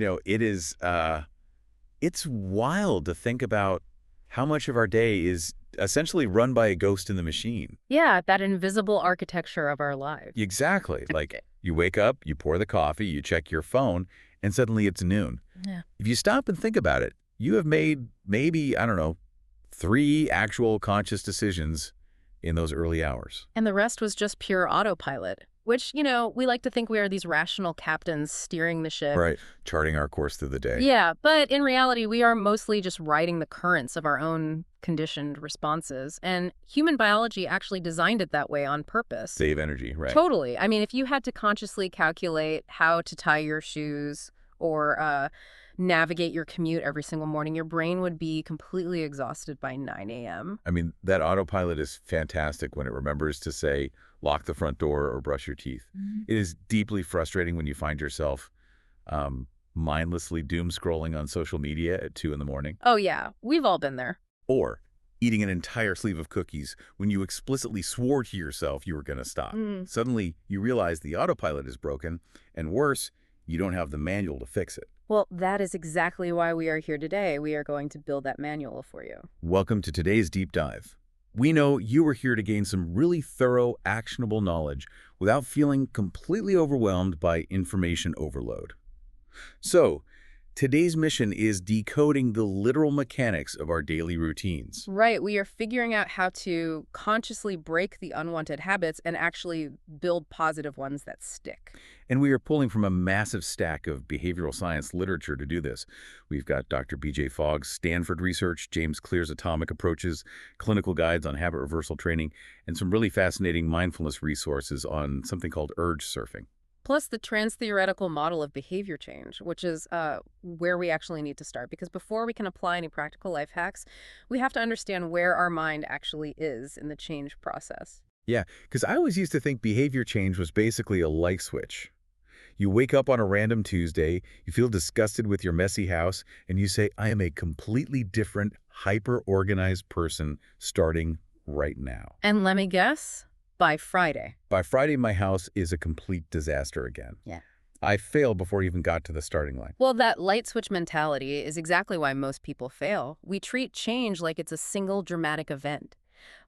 It is, it's wild to think about how much of our day is essentially run by a ghost in the machine. Yeah, that invisible architecture of our lives. Exactly. Like you wake up, you pour the coffee, you check your phone, and suddenly it's noon. Yeah. If you stop and think about it, you have made maybe, I don't know, 3 actual conscious decisions in those early hours. And the rest was just pure autopilot, which, we like to think we are these rational captains steering the ship. Right. Charting our course through the day. Yeah, but in reality, we are mostly just riding the currents of our own conditioned responses. And human biology actually designed it that way on purpose. Save energy, right? Totally. I mean, if you had to consciously calculate how to tie your shoes or navigate your commute every single morning, your brain would be completely exhausted by 9 a.m. I mean, that autopilot is fantastic when it remembers to say, lock the front door or brush your teeth. It is deeply frustrating when you find yourself mindlessly doom scrolling on social media at 2 in the morning. Oh, yeah. We've all been there. Or eating an entire sleeve of cookies when you explicitly swore to yourself you were going to stop. Suddenly, you realize the autopilot is broken, and worse, you don't have the manual to fix it. Well, that is exactly why we are here today. We are going to build that manual for you. Welcome to today's deep dive. We know you are here to gain some really thorough, actionable knowledge without feeling completely overwhelmed by information overload. So, today's mission is decoding the literal mechanics of our daily routines. Right. We are figuring out how to consciously break the unwanted habits and actually build positive ones that stick. And we are pulling from a massive stack of behavioral science literature to do this. We've got Dr. B.J. Fogg's Stanford research, James Clear's atomic approaches, clinical guides on habit reversal training, and some really fascinating mindfulness resources on something called urge surfing. Plus the trans-theoretical model of behavior change, which is where we actually need to start. Because before we can apply any practical life hacks, we have to understand where our mind actually is in the change process. Yeah, because I always used to think behavior change was basically a light switch. You wake up on a random Tuesday, you feel disgusted with your messy house, and you say, I am a completely different, hyper-organized person starting right now. And let me guess, by Friday. By Friday, my house is a complete disaster again. Yeah. I failed before I even got to the starting line. Well, that light switch mentality is exactly why most people fail. We treat change like it's a single dramatic event.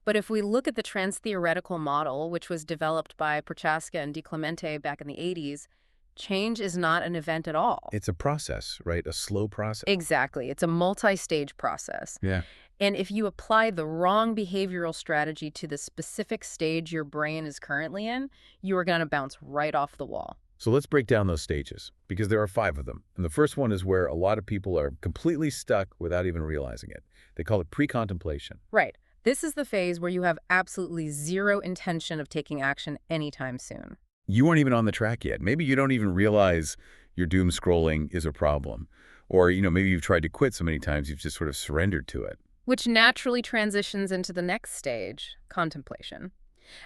But if we look at the trans-theoretical model, which was developed by Prochaska and DiClemente back in the 80s, change is not an event at all. It's a process, right? A slow process. Exactly. It's a multi-stage process. Yeah. And if you apply the wrong behavioral strategy to the specific stage your brain is currently in, you are going to bounce right off the wall. So let's break down those stages, because there are 5 of them. And the first one is where a lot of people are completely stuck without even realizing it. They call it pre-contemplation. Right. This is the phase where you have absolutely zero intention of taking action anytime soon. You aren't even on the track yet. Maybe you don't even realize your doom scrolling is a problem. Or, maybe you've tried to quit so many times you've just sort of surrendered to it. Which naturally transitions into the next stage, contemplation.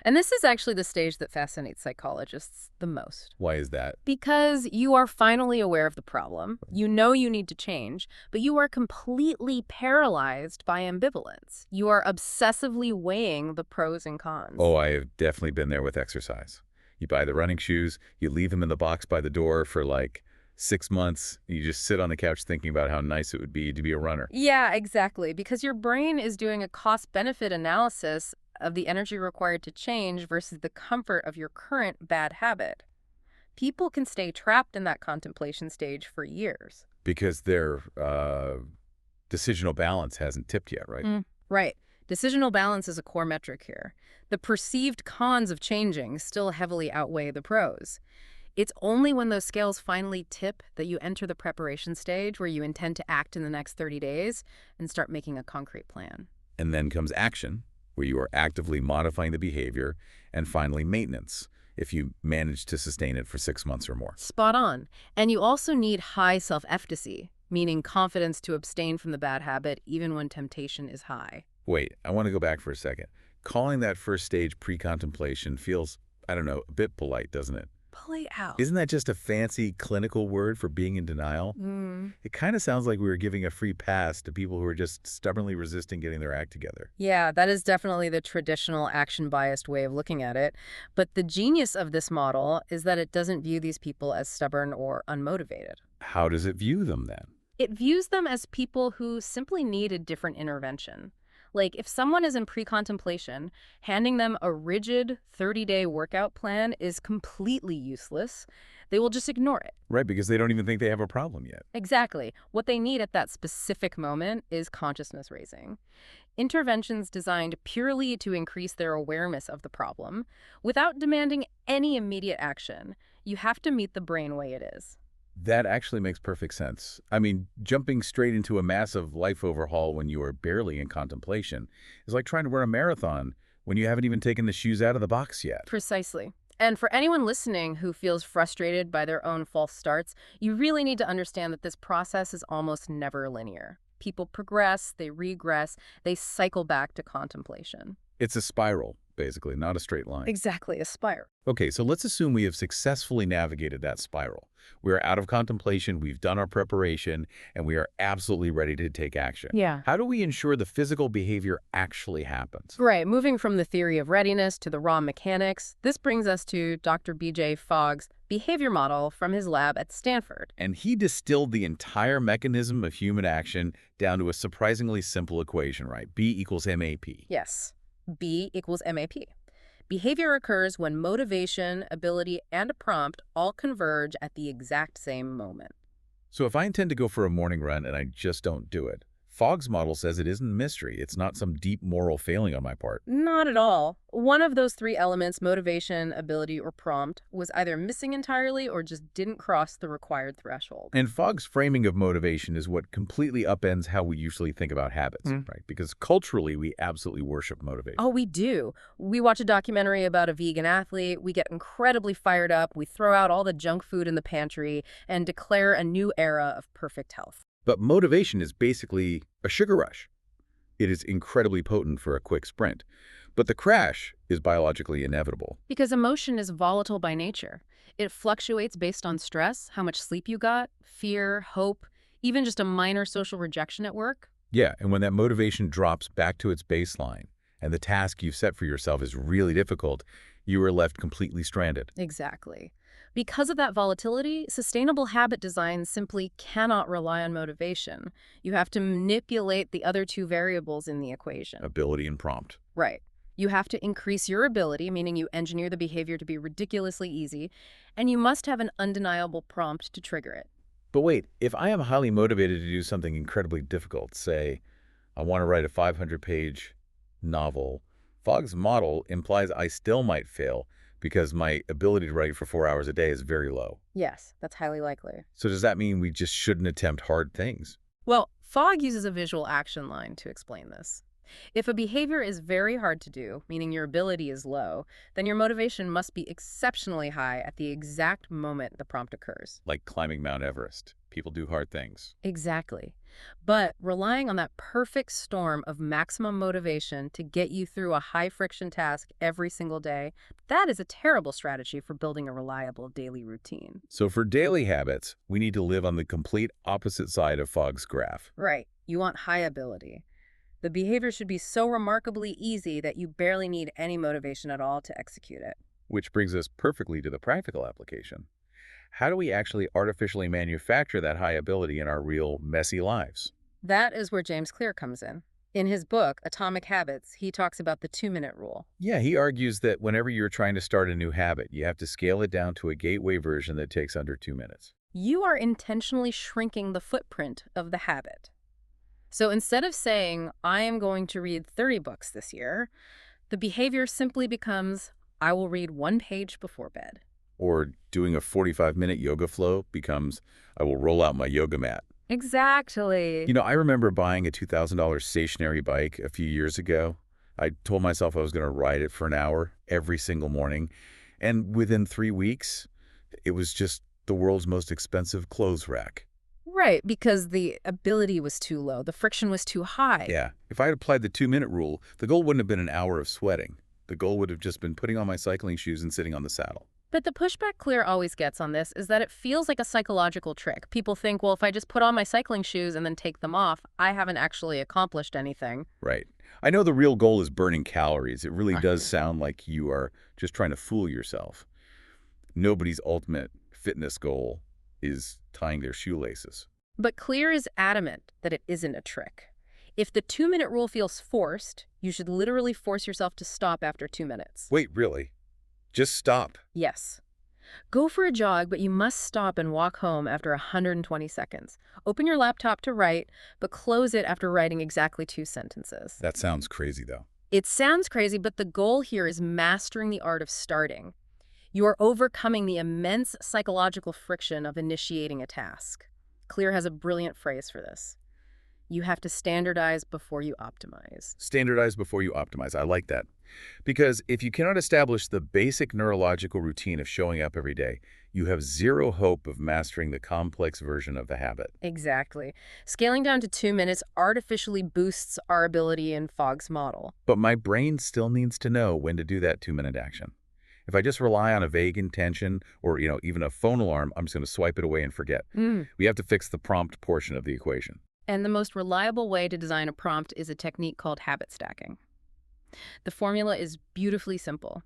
And this is actually the stage that fascinates psychologists the most. Why is that? Because you are finally aware of the problem. You know you need to change, but you are completely paralyzed by ambivalence. You are obsessively weighing the pros and cons. Oh, I have definitely been there with exercise. You buy the running shoes, you leave them in the box by the door for like 6 months, and you just sit on the couch thinking about how nice it would be to be a runner. Yeah, exactly. Because your brain is doing a cost-benefit analysis of the energy required to change versus the comfort of your current bad habit. People can stay trapped in that contemplation stage for years. Because their decisional balance hasn't tipped yet, right? Right. Decisional balance is a core metric here. The perceived cons of changing still heavily outweigh the pros. It's only when those scales finally tip that you enter the preparation stage where you intend to act in the next 30 days and start making a concrete plan. And then comes action, where you are actively modifying the behavior, and finally maintenance, if you manage to sustain it for 6 months or more. Spot on. And you also need high self-efficacy, meaning confidence to abstain from the bad habit even when temptation is high. Wait, I want to go back for a second. Calling that first stage pre-contemplation feels, I don't know, a bit polite, doesn't it? Pull it out. Isn't that just a fancy clinical word for being in denial? It kind of sounds like we were giving a free pass to people who are just stubbornly resisting getting their act together. Yeah, that is definitely the traditional action-biased way of looking at it. But the genius of this model is that it doesn't view these people as stubborn or unmotivated. How does it view them then? It views them as people who simply need a different intervention. Like, if someone is in pre-contemplation, handing them a rigid 30-day workout plan is completely useless. They will just ignore it. Right, because they don't even think they have a problem yet. Exactly. What they need at that specific moment is consciousness raising. Interventions designed purely to increase their awareness of the problem without demanding any immediate action. You have to meet the brain way it is. That actually makes perfect sense. I mean, jumping straight into a massive life overhaul when you are barely in contemplation is like trying to run a marathon when you haven't even taken the shoes out of the box yet. Precisely. And for anyone listening who feels frustrated by their own false starts, you really need to understand that this process is almost never linear. People progress, they regress, they cycle back to contemplation. It's a spiral, basically, not a straight line. Exactly, a spiral. Okay, so let's assume we have successfully navigated that spiral. We are out of contemplation, we've done our preparation, and we are absolutely ready to take action. Yeah. How do we ensure the physical behavior actually happens? Right, moving from the theory of readiness to the raw mechanics, this brings us to Dr. B.J. Fogg's behavior model from his lab at Stanford. And he distilled the entire mechanism of human action down to a surprisingly simple equation, right? B equals MAP. Yes, B equals MAP. Behavior occurs when motivation, ability, and a prompt all converge at the exact same moment. So if I intend to go for a morning run and I just don't do it, Fogg's model says it isn't a mystery. It's not some deep moral failing on my part. Not at all. One of those three elements, motivation, ability, or prompt, was either missing entirely or just didn't cross the required threshold. And Fogg's framing of motivation is what completely upends how we usually think about habits, right? Because culturally, we absolutely worship motivation. Oh, we do. We watch a documentary about a vegan athlete, we get incredibly fired up, we throw out all the junk food in the pantry, and declare a new era of perfect health. But motivation is basically a sugar rush. It is incredibly potent for a quick sprint. But the crash is biologically inevitable. Because emotion is volatile by nature. It fluctuates based on stress, how much sleep you got, fear, hope, even just a minor social rejection at work. Yeah, and when that motivation drops back to its baseline and the task you've set for yourself is really difficult, you are left completely stranded. Exactly. Because of that volatility, sustainable habit design simply cannot rely on motivation. You have to manipulate the other two variables in the equation. Ability and prompt. Right. You have to increase your ability, meaning you engineer the behavior to be ridiculously easy, and you must have an undeniable prompt to trigger it. But wait, if I am highly motivated to do something incredibly difficult, say, I want to write a 500-page novel, Fogg's model implies I still might fail because my ability to write for 4 hours a day is very low. Yes, that's highly likely. So does that mean we just shouldn't attempt hard things? Well, Fogg uses a visual action line to explain this. If a behavior is very hard to do, meaning your ability is low, then your motivation must be exceptionally high at the exact moment the prompt occurs. Like climbing Mount Everest. People do hard things. Exactly. But relying on that perfect storm of maximum motivation to get you through a high-friction task every single day, that is a terrible strategy for building a reliable daily routine. So for daily habits, we need to live on the complete opposite side of Fogg's graph. Right. You want high ability. The behavior should be so remarkably easy that you barely need any motivation at all to execute it. Which brings us perfectly to the practical application. How do we actually artificially manufacture that high ability in our real, messy lives? That is where James Clear comes in. In his book, Atomic Habits, he talks about the 2-minute rule. Yeah, he argues that whenever you're trying to start a new habit, you have to scale it down to a gateway version that takes under 2 minutes. You are intentionally shrinking the footprint of the habit. So instead of saying, I am going to read 30 books this year, the behavior simply becomes, I will read 1 page before bed. Or doing a 45-minute yoga flow becomes, I will roll out my yoga mat. Exactly. You know, I remember buying a $2,000 stationary bike a few years ago. I told myself I was going to ride it for an hour every single morning. And within 3 weeks, it was just the world's most expensive clothes rack. Right, because the ability was too low. The friction was too high. Yeah. If I had applied the 2-minute rule, the goal wouldn't have been an hour of sweating. The goal would have just been putting on my cycling shoes and sitting on the saddle. But the pushback Clear always gets on this is that it feels like a psychological trick. People think, well, if I just put on my cycling shoes and then take them off, I haven't actually accomplished anything. Right. I know the real goal is burning calories. It really does sound like you are just trying to fool yourself. Nobody's ultimate fitness goal is tying their shoelaces. But Clear is adamant that it isn't a trick. If the 2-minute rule feels forced, you should literally force yourself to stop after 2 minutes. Wait, really? Just stop? Yes. Go for a jog, but you must stop and walk home after 120 seconds. Open your laptop to write, but close it after writing exactly 2 sentences. That sounds crazy, though. It sounds crazy, but the goal here is mastering the art of starting. You are overcoming the immense psychological friction of initiating a task. Clear has a brilliant phrase for this. You have to standardize before you optimize. Standardize before you optimize. I like that. Because if you cannot establish the basic neurological routine of showing up every day, you have zero hope of mastering the complex version of the habit. Exactly. Scaling down to 2 minutes artificially boosts our ability in Fogg's model. But my brain still needs to know when to do that 2-minute action. If I just rely on a vague intention or, even a phone alarm, I'm just going to swipe it away and forget. We have to fix the prompt portion of the equation. And the most reliable way to design a prompt is a technique called habit stacking. The formula is beautifully simple.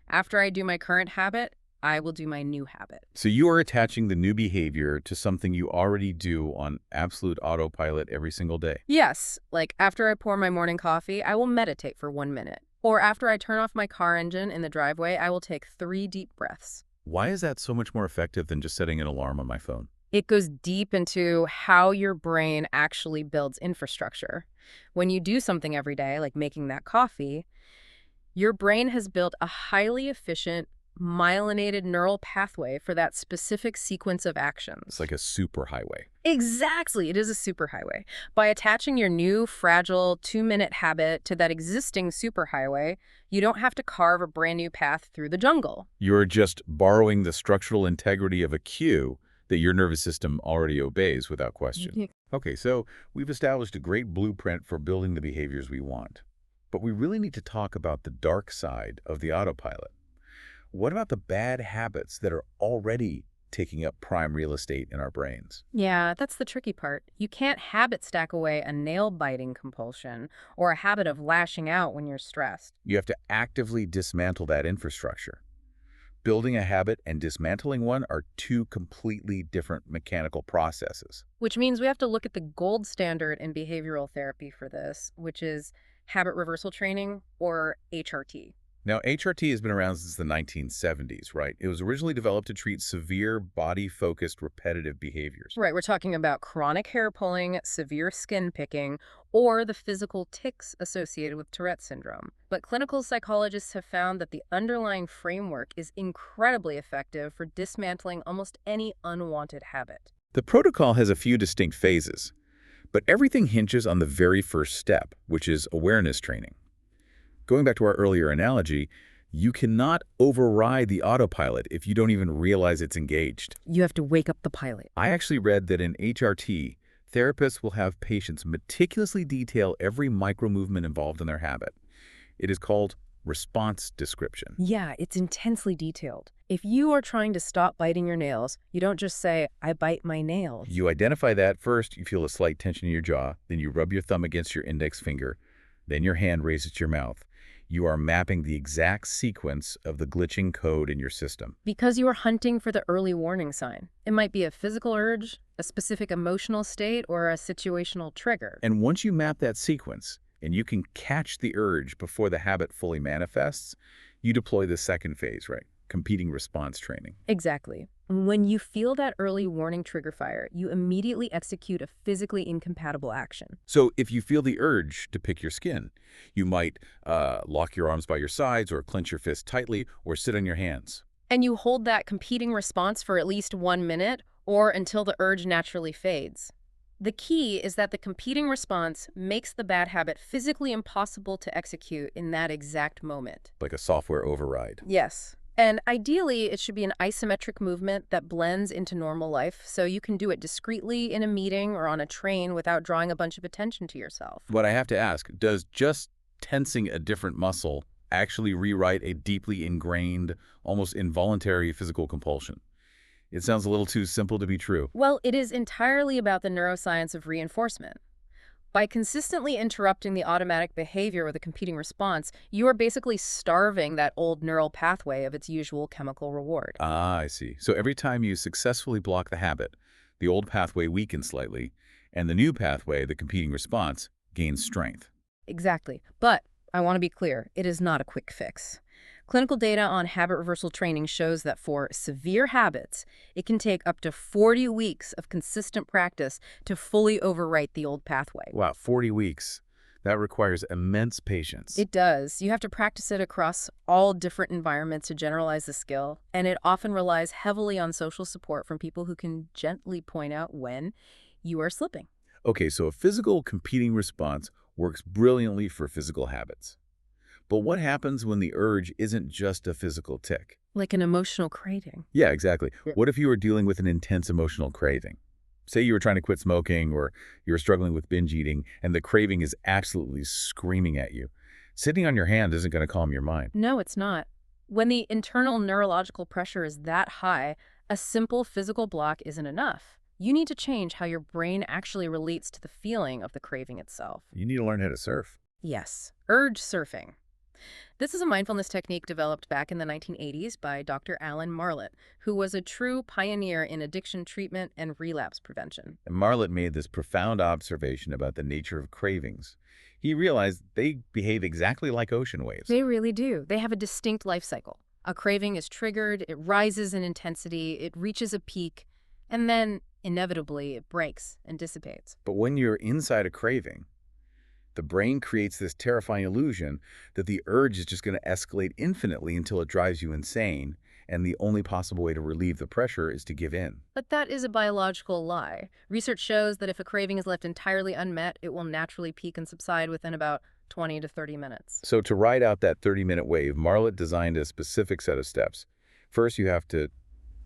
After I do my current habit, I will do my new habit. So you are attaching the new behavior to something you already do on absolute autopilot every single day. Yes, like after I pour my morning coffee, I will meditate for 1 minute. Or after I turn off my car engine in the driveway, I will take 3 deep breaths. Why is that so much more effective than just setting an alarm on my phone? It goes deep into how your brain actually builds infrastructure. When you do something every day, like making that coffee, your brain has built a highly efficient, myelinated neural pathway for that specific sequence of actions. It's like a superhighway. Exactly. It is a superhighway. By attaching your new, fragile 2-minute habit to that existing superhighway, you don't have to carve a brand new path through the jungle. You're just borrowing the structural integrity of a cue that your nervous system already obeys without question. Okay, so we've established a great blueprint for building the behaviors we want. But we really need to talk about the dark side of the autopilot. What about the bad habits that are already taking up prime real estate in our brains? Yeah, that's the tricky part. You can't habit stack away a nail-biting compulsion or a habit of lashing out when you're stressed. You have to actively dismantle that infrastructure. Building a habit and dismantling one are 2 completely different mechanical processes. Which means we have to look at the gold standard in behavioral therapy for this, which is habit reversal training, or HRT. Now, HRT has been around since the 1970s, right? It was originally developed to treat severe body-focused repetitive behaviors. Right, we're talking about chronic hair pulling, severe skin picking, or the physical tics associated with Tourette syndrome. But clinical psychologists have found that the underlying framework is incredibly effective for dismantling almost any unwanted habit. The protocol has a few distinct phases, but everything hinges on the very first step, which is awareness training. Going back to our earlier analogy, you cannot override the autopilot if you don't even realize it's engaged. You have to wake up the pilot. I actually read that in HRT, therapists will have patients meticulously detail every micro-movement involved in their habit. It is called response description. Yeah, it's intensely detailed. If you are trying to stop biting your nails, you don't just say, I bite my nails. You identify that first, you feel a slight tension in your jaw, then you rub your thumb against your index finger, then your hand raises to your mouth. You are mapping the exact sequence of the glitching code in your system. Because you are hunting for the early warning sign. It might be a physical urge, a specific emotional state, or a situational trigger. And once you map that sequence, and you can catch the urge before the habit fully manifests, you deploy the second phase, right? Competing response training. Exactly. When you feel that early warning trigger fire, you immediately execute a physically incompatible action. So if you feel the urge to pick your skin, you might lock your arms by your sides or clench your fists tightly or sit on your hands. And you hold that competing response for at least 1 minute or until the urge naturally fades. The key is that the competing response makes the bad habit physically impossible to execute in that exact moment. Like a software override. Yes. And ideally, it should be an isometric movement that blends into normal life, so you can do it discreetly in a meeting or on a train without drawing a bunch of attention to yourself. But I have to ask, does just tensing a different muscle actually rewrite a deeply ingrained, almost involuntary physical compulsion? It sounds a little too simple to be true. Well, it is entirely about the neuroscience of reinforcement. By consistently interrupting the automatic behavior with a competing response, you are basically starving that old neural pathway of its usual chemical reward. Ah, I see. So every time you successfully block the habit, the old pathway weakens slightly, and the new pathway, the competing response, gains strength. Exactly. But I want to be clear, it is not a quick fix. Clinical data on habit reversal training shows that for severe habits, it can take up to 40 weeks of consistent practice to fully overwrite the old pathway. Wow, 40 weeks. That requires immense patience. It does. You have to practice it across all different environments to generalize the skill, and it often relies heavily on social support from people who can gently point out when you are slipping. Okay, so a physical competing response works brilliantly for physical habits. But what happens when the urge isn't just a physical tick? Like an emotional craving. Yeah, exactly. Yeah. What if you were dealing with an intense emotional craving? Say you were trying to quit smoking or you were struggling with binge eating and the craving is absolutely screaming at you. Sitting on your hand isn't going to calm your mind. No, it's not. When the internal neurological pressure is that high, a simple physical block isn't enough. You need to change how your brain actually relates to the feeling of the craving itself. You need to learn how to surf. Yes, urge surfing. This is a mindfulness technique developed back in the 1980s by Dr. Alan Marlett, who was a true pioneer in addiction treatment and relapse prevention. And Marlett made this profound observation about the nature of cravings. He realized they behave exactly like ocean waves. They really do. They have a distinct life cycle. A craving is triggered, it rises in intensity, it reaches a peak, and then, inevitably, it breaks and dissipates. But when you're inside a craving, the brain creates this terrifying illusion that the urge is just going to escalate infinitely until it drives you insane, and the only possible way to relieve the pressure is to give in. But that is a biological lie. Research shows that if a craving is left entirely unmet, it will naturally peak and subside within about 20 to 30 minutes. So to ride out that 30-minute wave, Marlett designed a specific set of steps. First, you have to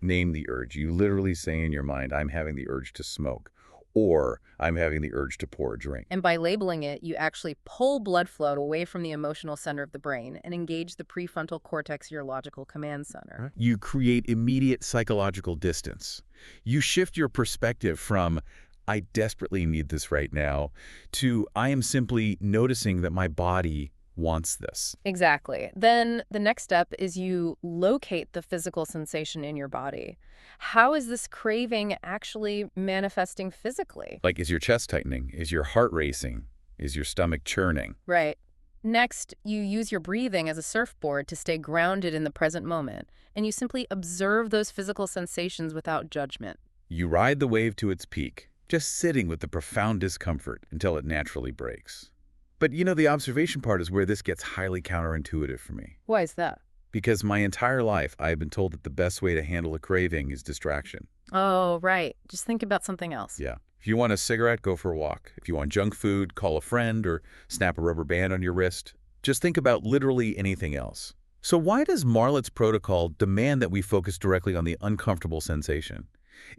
name the urge. You literally say in your mind, I'm having the urge to smoke, or I'm having the urge to pour a drink. And by labeling it, you actually pull blood flow away from the emotional center of the brain and engage the prefrontal cortex, your logical command center. You create immediate psychological distance. You shift your perspective from, I desperately need this right now, to I am simply noticing that my body wants this. Exactly. Then the next step is you locate the physical sensation in your body. How is this craving actually manifesting physically? Like, is your chest tightening? Is your heart racing? Is your stomach churning? Right. Next, you use your breathing as a surfboard to stay grounded in the present moment, and you simply observe those physical sensations without judgment. You ride the wave to its peak, just sitting with the profound discomfort until it naturally breaks. But you know, the observation part is where this gets highly counterintuitive for me. Why is that? Because my entire life, I've been told that the best way to handle a craving is distraction. Oh, right. Just think about something else. Yeah. If you want a cigarette, go for a walk. If you want junk food, call a friend or snap a rubber band on your wrist. Just think about literally anything else. So why does Marlett's protocol demand that we focus directly on the uncomfortable sensation?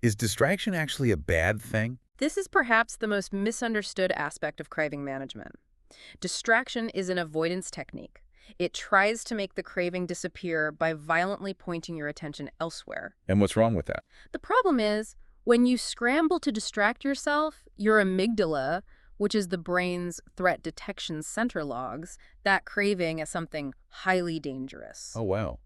Is distraction actually a bad thing? This is perhaps the most misunderstood aspect of craving management. Distraction is an avoidance technique. It tries to make the craving disappear by violently pointing your attention elsewhere. And what's wrong with that? The problem is, when you scramble to distract yourself, your amygdala, which is the brain's threat detection center, logs that craving as something highly dangerous. Oh, wow.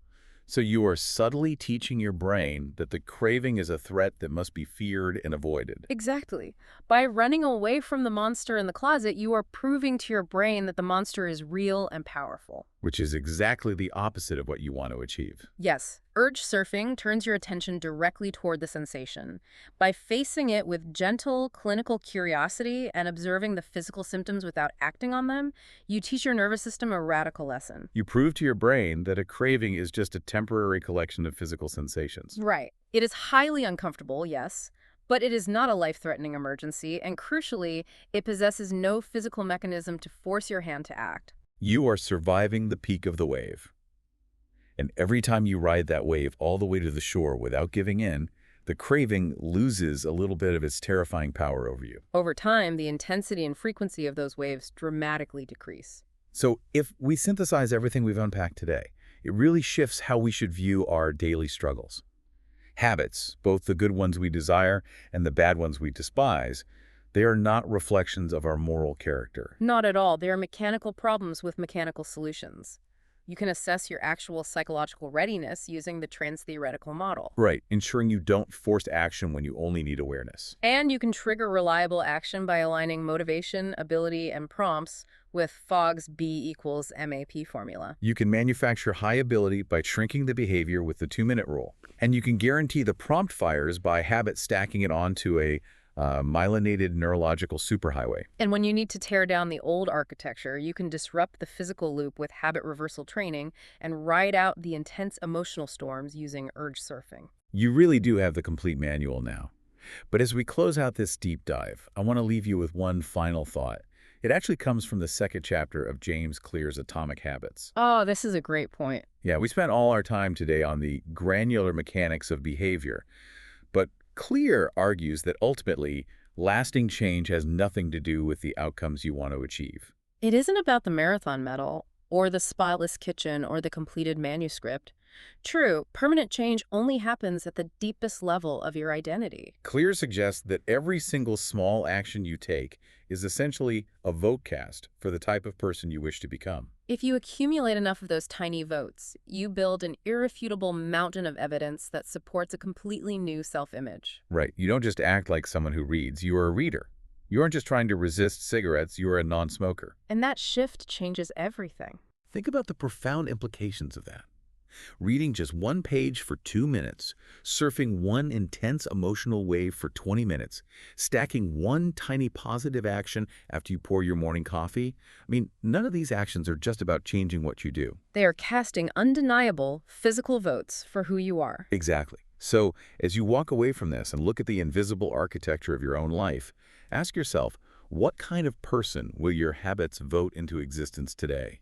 So you are subtly teaching your brain that the craving is a threat that must be feared and avoided. Exactly. By running away from the monster in the closet, you are proving to your brain that the monster is real and powerful. Which is exactly the opposite of what you want to achieve. Yes, urge surfing turns your attention directly toward the sensation. By facing it with gentle clinical curiosity and observing the physical symptoms without acting on them, you teach your nervous system a radical lesson. You prove to your brain that a craving is just a temporary collection of physical sensations. Right. It is highly uncomfortable, yes, but it is not a life-threatening emergency, and crucially, it possesses no physical mechanism to force your hand to act. You are surviving the peak of the wave. And every time you ride that wave all the way to the shore without giving in, the craving loses a little bit of its terrifying power over you. Over time, the intensity and frequency of those waves dramatically decrease. So if we synthesize everything we've unpacked today, it really shifts how we should view our daily struggles. Habits, both the good ones we desire and the bad ones we despise, They are not reflections of our moral character. Not at all. They are mechanical problems with mechanical solutions. You can assess your actual psychological readiness using the trans-theoretical model. Right, ensuring you don't force action when you only need awareness. And you can trigger reliable action by aligning motivation, ability, and prompts with Fogg's B equals MAP formula. You can manufacture high ability by shrinking the behavior with the 2-minute rule. And you can guarantee the prompt fires by habit stacking it onto a myelinated neurological superhighway. And when you need to tear down the old architecture, you can disrupt the physical loop with habit reversal training and ride out the intense emotional storms using urge surfing. You really do have the complete manual now. But as we close out this deep dive, I want to leave you with one final thought. It actually comes from the second chapter of James Clear's Atomic Habits. Oh, this is a great point. Yeah, we spent all our time today on the granular mechanics of behavior, but Clear argues that ultimately, lasting change has nothing to do with the outcomes you want to achieve. It isn't about the marathon medal, or the spotless kitchen, or the completed manuscript. True, permanent change only happens at the deepest level of your identity. Clear suggests that every single small action you take is essentially a vote cast for the type of person you wish to become. If you accumulate enough of those tiny votes, you build an irrefutable mountain of evidence that supports a completely new self-image. Right. You don't just act like someone who reads. You are a reader. You aren't just trying to resist cigarettes. You are a non-smoker. And that shift changes everything. Think about the profound implications of that. Reading just one page for 2 minutes, surfing one intense emotional wave for 20 minutes, stacking one tiny positive action after you pour your morning coffee. I mean, none of these actions are just about changing what you do. They are casting undeniable physical votes for who you are. Exactly. So, as you walk away from this and look at the invisible architecture of your own life, ask yourself, what kind of person will your habits vote into existence today?